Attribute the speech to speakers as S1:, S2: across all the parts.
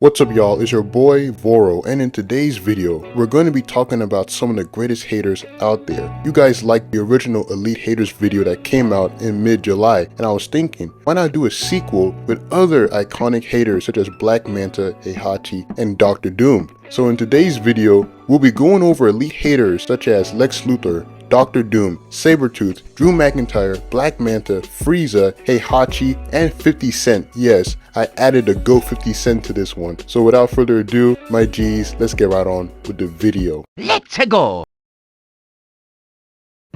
S1: What's up y'all, it's your boy Voro, and in today's video, we're going to be talking about some of the greatest haters out there. You guys liked the original Elite Haters video that came out in mid-July, and I was thinking, why not do a sequel with other iconic haters such as Black Manta, Heihachi, and Dr. Doom. So in today's video, we'll be going over Elite Haters such as Lex Luthor, Dr. Doom, Sabretooth, Drew McIntyre, Black Manta, Frieza, Heihachi, and 50 Cent. Yes, I added a Go 50 Cent to this one. So without further ado, my G's, let's get right on with the video.
S2: Let's go!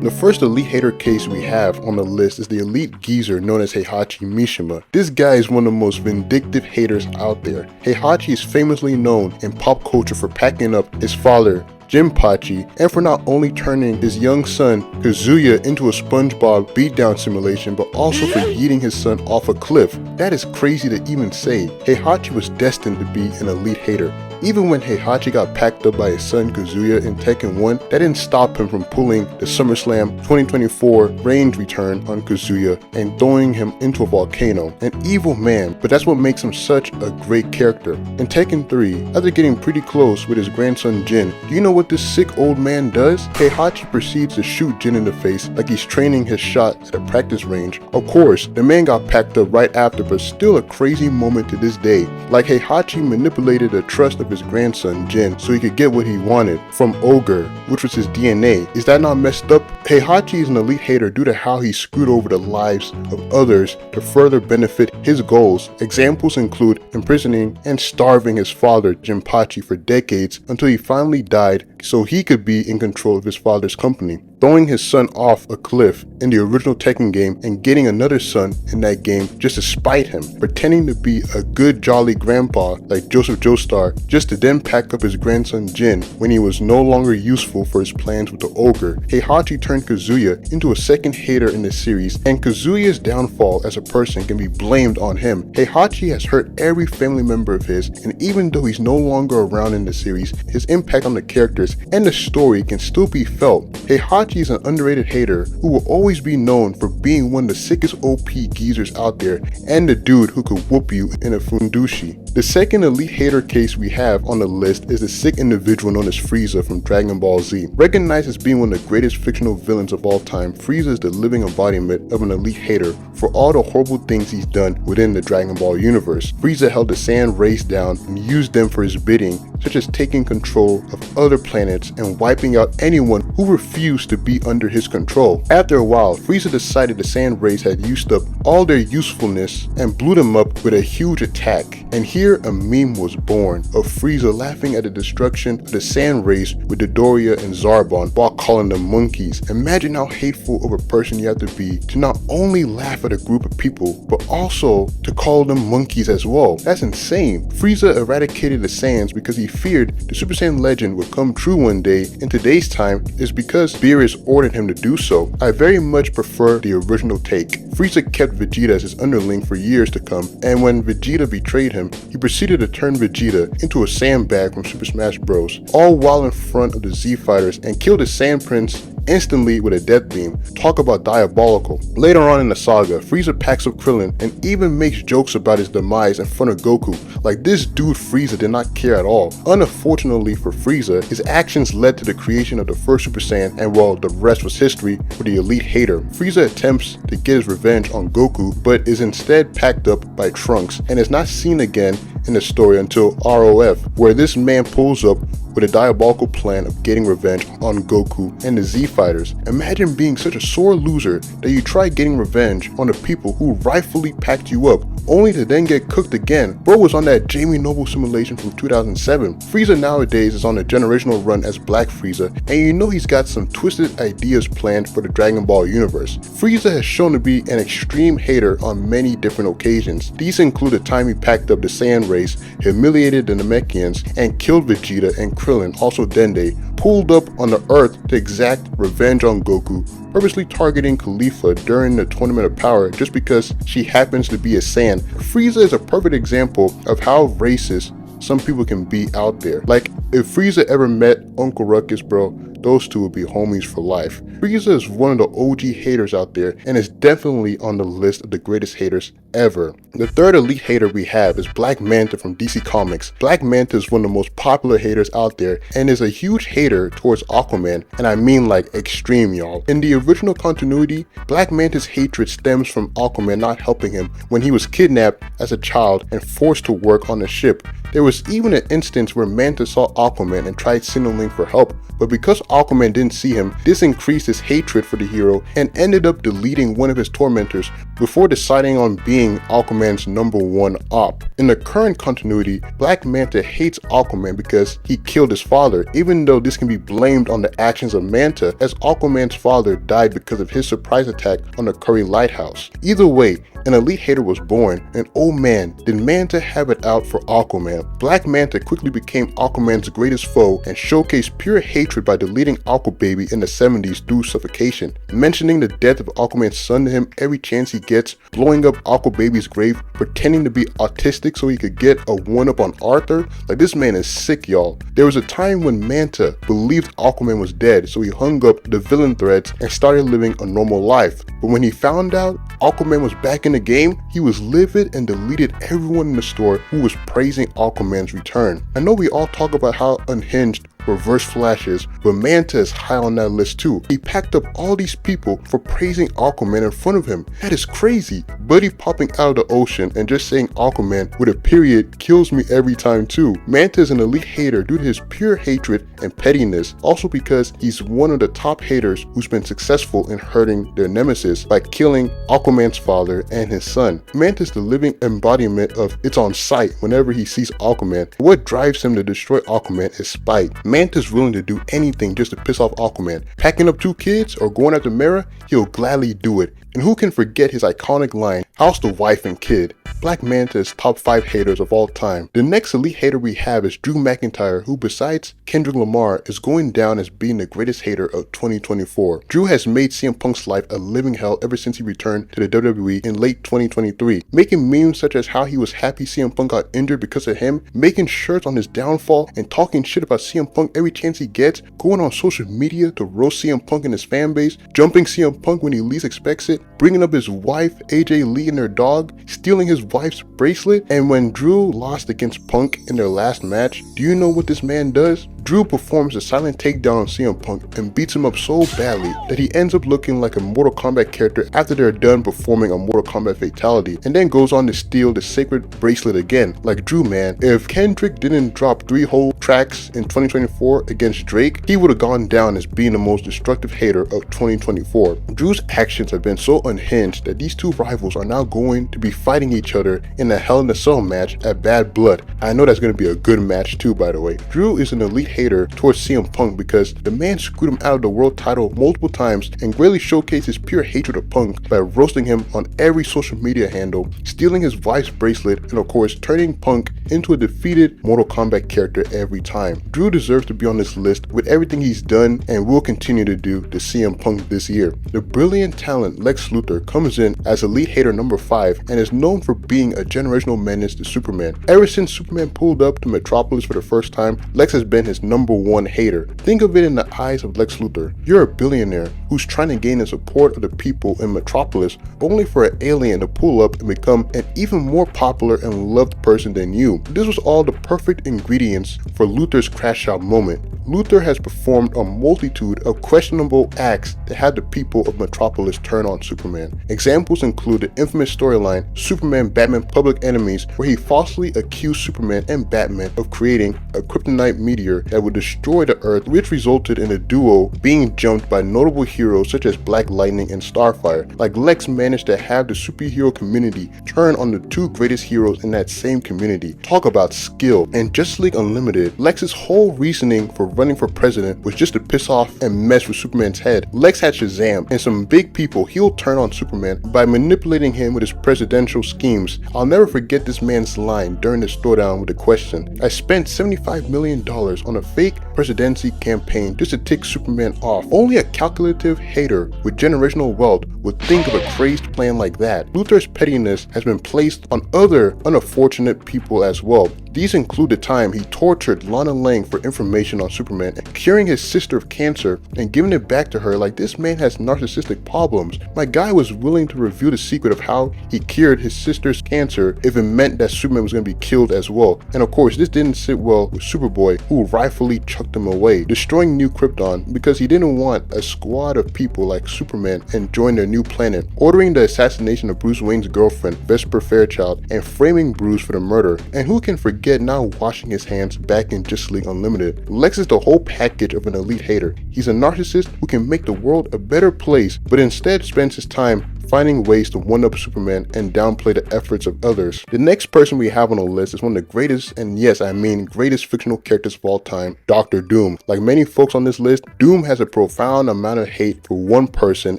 S1: The first Elite Hater case we have on the list is the Elite Geezer known as Heihachi Mishima. This guy is one of the most vindictive haters out there. Heihachi is famously known in pop culture for packing up his father, Jinpachi, and for not only turning his young son Kazuya into a SpongeBob beatdown simulation, but also for yeeting his son off a cliff. That is crazy to even say. Heihachi was destined to be an elite hater. Even when Heihachi got packed up by his son Kazuya in Tekken 1, that didn't stop him from pulling the SummerSlam 2024 range return on Kazuya and throwing him into a volcano. An evil man, but that's what makes him such a great character. In Tekken 3, after getting pretty close with his grandson Jin, do you know what this sick old man does? Heihachi proceeds to shoot Jin in the face like he's training his shot at a practice range. Of course, the man got packed up right after, but still a crazy moment to this day. Like Heihachi manipulated the trust of his grandson Jin so he could get what he wanted from Ogre, which was his DNA. Is that not messed up? Heihachi is an elite hater due to how he screwed over the lives of others to further benefit his goals. Examples include imprisoning and starving his father Jinpachi for decades until he finally died so he could be in control of his father's company, throwing his son off a cliff in the original Tekken game and getting another son in that game just to spite him, pretending to be a good jolly grandpa like Joseph Joestar just to then pack up his grandson Jin when he was no longer useful for his plans with the Ogre. Heihachi turned Kazuya into a second hater in the series, and Kazuya's downfall as a person can be blamed on him. Heihachi has hurt every family member of his, and even though he's no longer around in the series, his impact on the characters and the story can still be felt. Heihachi is an underrated hater who will always be known for being one of the sickest OP geezers out there and the dude who could whoop you in a fundushi. The second elite hater case we have on the list is the sick individual known as Frieza from Dragon Ball Z. Recognized as being one of the greatest fictional villains of all time, Frieza is the living embodiment of an elite hater for all the horrible things he's done within the Dragon Ball universe. Frieza held the Saiyan race down and used them for his bidding, such as taking control of other planets and wiping out anyone who refused to be under his control. After a while, Frieza decided the Saiyan race had used up all their usefulness and blew them up with a huge attack. And here a meme was born of Frieza laughing at the destruction of the Saiyan race with Dodoria and Zarbon while calling them monkeys. Imagine how hateful of a person you have to be to not only laugh at a group of people, but also to call them monkeys as well. That's insane. Frieza eradicated the Saiyans because he feared the Super Saiyan legend would come true one day. In today's time, is because Beerus ordered him to do so. I very much prefer the original take. Frieza kept Vegeta as his underling for years to come, and when Vegeta betrayed him, he proceeded to turn Vegeta into a sandbag from Super Smash Bros. All while in front of the Z Fighters and killed the Saiyan Prince instantly with a death beam. Talk about diabolical. Later on in the saga, Frieza packs up Krillin and even makes jokes about his demise in front of Goku. Like, this dude Frieza did not care at all. Unfortunately for Frieza, his actions led to the creation of the first Super Saiyan, and well, the rest was history for the elite hater. Frieza attempts to get his revenge on Goku, but is instead packed up by Trunks and is not seen again in the story until ROF, where this man pulls up with a diabolical plan of getting revenge on Goku and the Z Fighters. Imagine being such a sore loser that you try getting revenge on the people who rightfully packed you up, only to then get cooked again. Bro was on that Jamie Noble simulation from 2007. Frieza nowadays is on a generational run as Black Frieza, and you know he's got some twisted ideas planned for the Dragon Ball universe. Frieza has shown to be an extreme hater on many different occasions. These include the time he packed up the Saiyan race, humiliated the Namekians, and killed Vegeta and Krillin, also Dende, pulled up on the Earth to exact revenge on Goku, purposely targeting Khalifa during the Tournament of Power just because she happens to be a Saiyan. Frieza is a perfect example of how racist some people can be out there. Like, if Frieza ever met Uncle Ruckus, bro, those two would be homies for life. Frieza is one of the OG haters out there and is definitely on the list of the greatest haters ever. The third elite hater we have is Black Manta from DC Comics. Black Manta is one of the most popular haters out there and is a huge hater towards Aquaman, and I mean like extreme, y'all. In the original continuity, Black Manta's hatred stems from Aquaman not helping him when he was kidnapped as a child and forced to work on a ship. There was even an instance where Manta saw Aquaman and tried signaling for help, but because Aquaman didn't see him, this increased his hatred for the hero and ended up deleting one of his tormentors before deciding on being Aquaman's #1 op. In the current continuity, Black Manta hates Aquaman because he killed his father, even though this can be blamed on the actions of Manta, as Aquaman's father died because of his surprise attack on the Curry Lighthouse. Either way, an elite hater was born, and oh man, did Manta have it out for Aquaman. Black Manta quickly became Aquaman's greatest foe and showcased pure hatred by deleting Aquababy in the 70s through suffocation, mentioning the death of Aquaman's son to him every chance he gets, blowing up Aquababy's grave, pretending to be autistic so he could get a one-up on Arthur. Like, this man is sick, y'all. There was a time when Manta believed Aquaman was dead, so he hung up the villain threads and started living a normal life. But when he found out Aquaman was back in the game, he was livid and deleted everyone in the store who was praising Aquaman's return. I know we all talk about how unhinged Reverse Flash is, but Manta is high on that list too. He packed up all these people for praising Aquaman in front of him. That is crazy. Buddy popping out of the ocean and just saying Aquaman with a period kills me every time too. Manta is an elite hater due to his pure hatred and pettiness, also because he's one of the top haters who's been successful in hurting their nemesis by killing Aquaman's father and his son. Manta is the living embodiment of it's on sight whenever he sees Aquaman. What drives him to destroy Aquaman is spite. Manta's willing to do anything just to piss off Aquaman. Packing up 2 kids or going after Mera, he'll gladly do it. And who can forget his iconic line, "House the wife and kid." Black Manta is top 5 haters of all time. The next elite hater we have is Drew McIntyre, who besides Kendrick Lamar is going down as being the greatest hater of 2024. Drew has made CM Punk's life a living hell ever since he returned to the WWE in late 2023, making memes such as how he was happy CM Punk got injured because of him, making shirts on his downfall, and talking shit about CM Punk every chance he gets, going on social media to roast CM Punk and his fan base, jumping CM Punk when he least expects it, bringing up his wife AJ Lee and their dog, stealing his wife's bracelet. And when Drew lost against Punk in their last match, do you know what this man does? Drew performs a silent takedown on CM Punk and beats him up so badly that he ends up looking like a Mortal Kombat character after they're done performing a Mortal Kombat fatality, and then goes on to steal the sacred bracelet again. Like, Drew, man, if Kendrick didn't drop 3 whole tracks in 2024 against Drake, he would have gone down as being the most destructive hater of 2024. Drew's actions have been so unhinged that these 2 rivals are now going to be fighting each other in a Hell in a Cell match at Bad Blood. I know that's going to be a good match too, by the way. Drew is an elite hater towards CM Punk because the man screwed him out of the world title multiple times and greatly showcased his pure hatred of Punk by roasting him on every social media handle, stealing his wife's bracelet, and of course turning Punk into a defeated Mortal Kombat character every time. Drew deserves to be on this list with everything he's done and will continue to do to CM Punk this year. The brilliant talent Lex Luthor comes in as elite hater number 5 and is known for being a generational menace to Superman. Ever since Superman pulled up to Metropolis for the first time, Lex has been his #1 hater. Think of it in the eyes of Lex Luthor. You're a billionaire who's trying to gain the support of the people in Metropolis, only for an alien to pull up and become an even more popular and loved person than you. This was all the perfect ingredients for Luthor's crash out moment. Luthor has performed a multitude of questionable acts that had the people of Metropolis turn on Superman. Examples include the infamous storyline Superman-Batman Public Enemies, where he falsely accused Superman and Batman of creating a kryptonite meteor that would destroy the Earth, which resulted in a duo being jumped by notable heroes such as Black Lightning and Starfire. Like, Lex managed to have the superhero community turn on the 2 greatest heroes in that same community. Talk about skill. In Justice League Unlimited, Lex's whole reasoning for running for president was just to piss off and mess with Superman's head. Lex had Shazam and some big people he'll turn on Superman by manipulating him with his presidential schemes. I'll never forget this man's line during the throwdown with the question, "I spent $75 million on a fake presidency campaign just to tick Superman off." Only a calculative hater with generational wealth would think of a crazed plan like that. Luthor's pettiness has been placed on other unfortunate people as well. These include the time he tortured Lana Lang for information on Superman, curing his sister of cancer and giving it back to her like this man has narcissistic problems. My guy was willing to reveal the secret of how he cured his sister's cancer if it meant that Superman was going to be killed as well. And of course, this didn't sit well with Superboy, who rightfully chucked him away, destroying New Krypton because he didn't want a squad of people like Superman enjoying their new planet, ordering the assassination of Bruce Wayne's girlfriend, Vesper Fairchild, and framing Bruce for the murder. And who can forget now washing his hands back in Justice League Unlimited? Lex is the whole package of an elite hater. He's a narcissist who can make the world a better place, but instead spends his time finding ways to one-up Superman and downplay the efforts of others. The next person we have on the list is one of the greatest, and yes, I mean greatest fictional characters of all time, Dr. Doom. Like many folks on this list, Doom has a profound amount of hate for one person,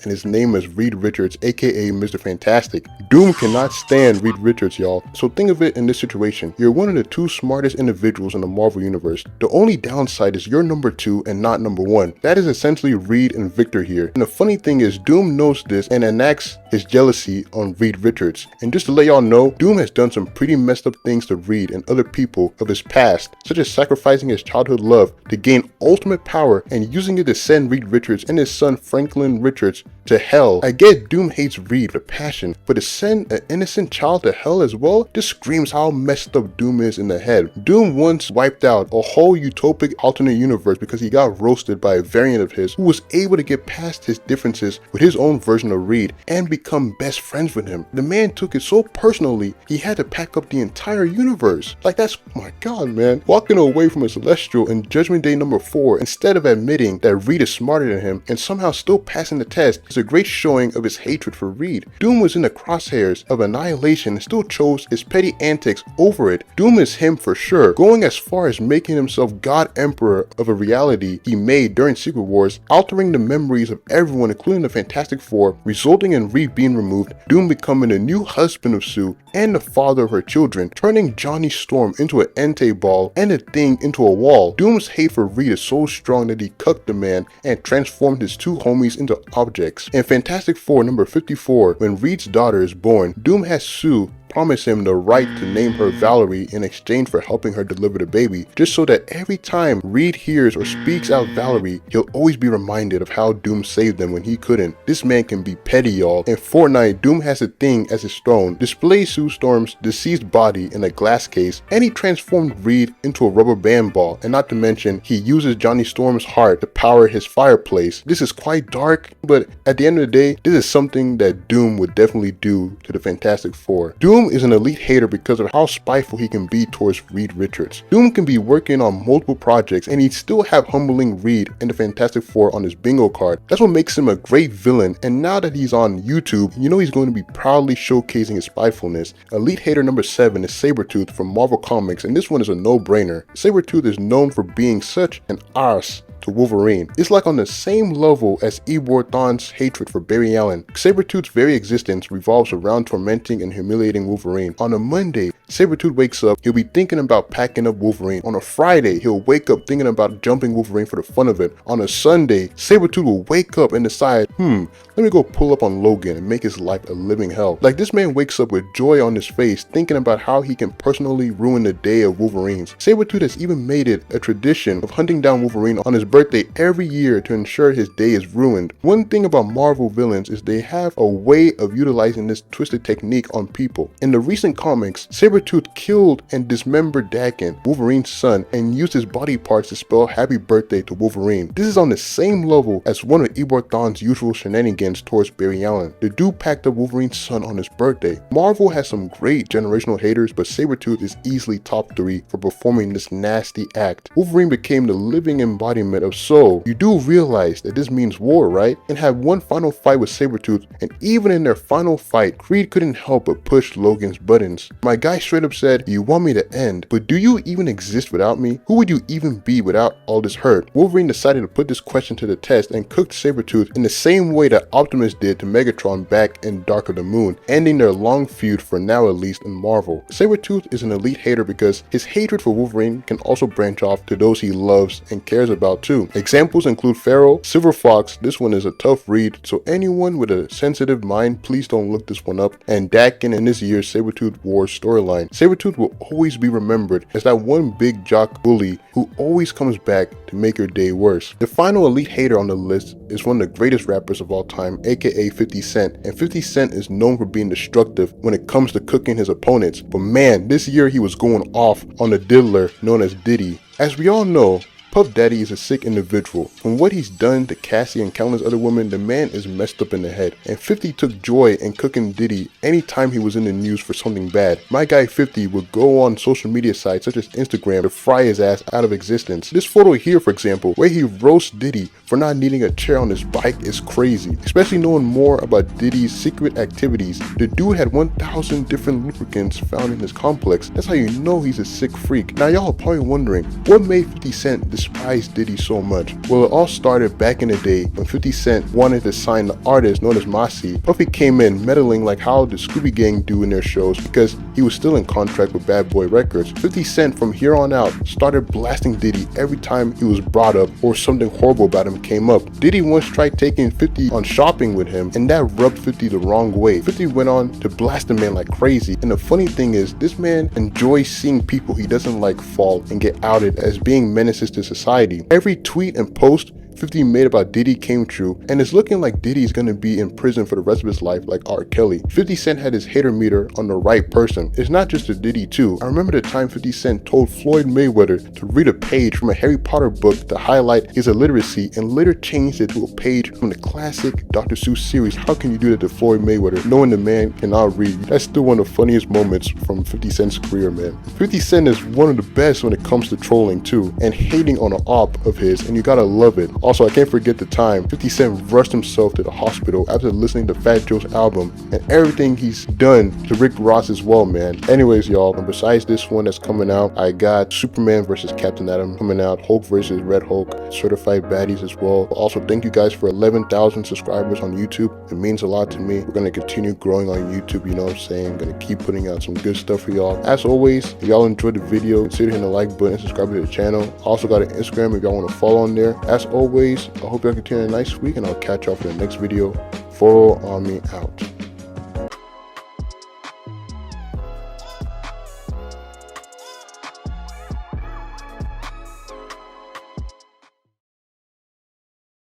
S1: and his name is Reed Richards, aka Mr. Fantastic. Doom cannot stand Reed Richards, y'all. So think of it in this situation. You're one of the two smartest individuals in the Marvel Universe. The only downside is you're number 2 and not number 1. That is essentially Reed and Victor here. And the funny thing is, Doom knows this and enacts his jealousy on Reed Richards. And just to let y'all know, Doom has done some pretty messed up things to Reed and other people of his past, such as sacrificing his childhood love to gain ultimate power and using it to send Reed Richards and his son Franklin Richards to hell. I get Doom hates Reed with passion, but to send an innocent child to hell as well just screams how messed up Doom is in the head. Doom once wiped out a whole utopic alternate universe because he got roasted by a variant of his who was able to get past his differences with his own version of Reed and become best friends with him. The man took it so personally, he had to pack up the entire universe. Like that's, my god man, walking away from a Celestial in Judgment Day number 4 instead of admitting that Reed is smarter than him and somehow still passing the test is a great showing of his hatred for Reed. Doom was in the crosshairs of Annihilation and still chose his petty antics over it. Doom is him for sure, going as far as making himself God Emperor of a reality he made during Secret Wars, altering the memories of everyone including the Fantastic Four, resulting in Reed being removed, Doom becoming the new husband of Sue and the father of her children, turning Johnny Storm into an Entei ball and the Thing into a wall. Doom's hate for Reed is so strong that he cucked the man and transformed his two homies into objects. In Fantastic Four number 54, when Reed's daughter is born, Doom has Sue promise him the right to name her Valerie in exchange for helping her deliver the baby, just so that every time Reed hears or speaks out Valerie, he'll always be reminded of how Doom saved them when he couldn't. This man can be petty, y'all. In Fortnite, Doom has a Thing as his throne, displays Sue Storm's deceased body in a glass case, and he transformed Reed into a rubber band ball, and not to mention, he uses Johnny Storm's heart to power his fireplace. This is quite dark, but at the end of the day, this is something that Doom would definitely do to the Fantastic Four. Doom is an elite hater because of how spiteful he can be towards Reed Richards. Doom can be working on multiple projects and he'd still have humbling Reed and the Fantastic Four on his bingo card. That's what makes him a great villain, and now that he's on YouTube, you know he's going to be proudly showcasing his spitefulness. Elite hater number 7 is Sabretooth from Marvel Comics, and this one is a no-brainer. Sabretooth is known for being such an arse to Wolverine. It's like on the same level as Eeyore Thawne's hatred for Barry Allen. Sabretooth's very existence revolves around tormenting and humiliating Wolverine. On a Monday, Sabretooth wakes up, he'll be thinking about packing up Wolverine. On a Friday, he'll wake up thinking about jumping Wolverine for the fun of it. On a Sunday, Sabretooth will wake up and decide, let me go pull up on Logan and make his life a living hell. Like this man wakes up with joy on his face thinking about how he can personally ruin the day of Wolverine's. Sabretooth has even made it a tradition of hunting down Wolverine on his birthday every year to ensure his day is ruined. One thing about Marvel villains is they have a way of utilizing this twisted technique on people. In the recent comics, Sabretooth killed and dismembered Daken, Wolverine's son, and used his body parts to spell happy birthday to Wolverine. This is on the same level as one of Eeyore Thawne's usual shenanigans towards Barry Allen. The dude packed up Wolverine's son on his birthday. Marvel has some great generational haters, but Sabretooth is easily top 3 for performing this nasty act. Wolverine became the living embodiment of soul. You do realize that this means war, right? And had one final fight with Sabretooth, and even in their final fight, Creed couldn't help but push Logan's buttons. My guy straight up said, "You want me to end, but do you even exist without me? Who would you even be without all this hurt?" Wolverine decided to put this question to the test and cooked Sabretooth in the same way that Optimus did to Megatron back in Dark of the Moon, ending their long feud for now at least in Marvel. Sabretooth is an elite hater because his hatred for Wolverine can also branch off to those he loves and cares about too. Examples include Pharaoh, Silver Fox, this one is a tough read, so anyone with a sensitive mind, please don't look this one up, and Tekken in this year's Sabretooth Wars storyline. Sabretooth will always be remembered as that one big jock bully who always comes back to make your day worse. The final elite hater on the list is one of the greatest rappers of all time, aka 50 Cent, and 50 Cent is known for being destructive when it comes to cooking his opponents, but man, this year he was going off on the diddler known as Diddy. As we all know, Puff Daddy is a sick individual. From what he's done to Cassie and countless other women, the man is messed up in the head. And 50 took joy in cooking Diddy anytime he was in the news for something bad. My guy 50 would go on social media sites such as Instagram to fry his ass out of existence. This photo here, for example, where he roasts Diddy for not needing a chair on his bike is crazy. Especially knowing more about Diddy's secret activities. The dude had 1,000 different lubricants found in his complex. That's how you know he's a sick freak. Now y'all are probably wondering, what made 50 Cent despise Diddy so much? Well, it all started back in the day when 50 Cent wanted to sign the artist known as Masi. Puffy came in meddling like how the Scooby Gang do in their shows because he was still in contract with Bad Boy Records. 50 Cent from here on out started blasting Diddy every time he was brought up or something horrible about him came up. Diddy once tried taking 50 on shopping with him and that rubbed 50 the wrong way. 50 went on to blast the man like crazy, and the funny thing is this man enjoys seeing people he doesn't like fall and get outed as being menaces to society. Every tweet and post 50 made about Diddy came true, and it's looking like Diddy's gonna be in prison for the rest of his life like R. Kelly. 50 Cent had his hater meter on the right person. It's not just a Diddy too. I remember the time 50 Cent told Floyd Mayweather to read a page from a Harry Potter book to highlight his illiteracy and later changed it to a page from the classic Dr. Seuss series. How can you do that to Floyd Mayweather knowing the man cannot read? That's still one of the funniest moments from 50 Cent's career, man. 50 Cent is one of the best when it comes to trolling too, and hating on an op of his, and you gotta love it. Also, I can't forget the time 50 Cent rushed himself to the hospital after listening to Fat Joe's album and everything he's done to Rick Ross as well, man. Anyways, y'all, and besides this one that's coming out, I got Superman versus Captain Atom coming out, Hulk versus Red Hulk, certified baddies as well. Also, thank you guys for 11,000 subscribers on YouTube. It means a lot to me. We're gonna continue growing on YouTube, you know what I'm saying? Gonna keep putting out some good stuff for y'all. As always, if y'all enjoyed the video, consider hitting the like button and subscribe to the channel. Also got an Instagram if y'all want to follow on there. As always, I hope y'all continue a nice week, and I'll catch y'all for the next video. VoroAMI out.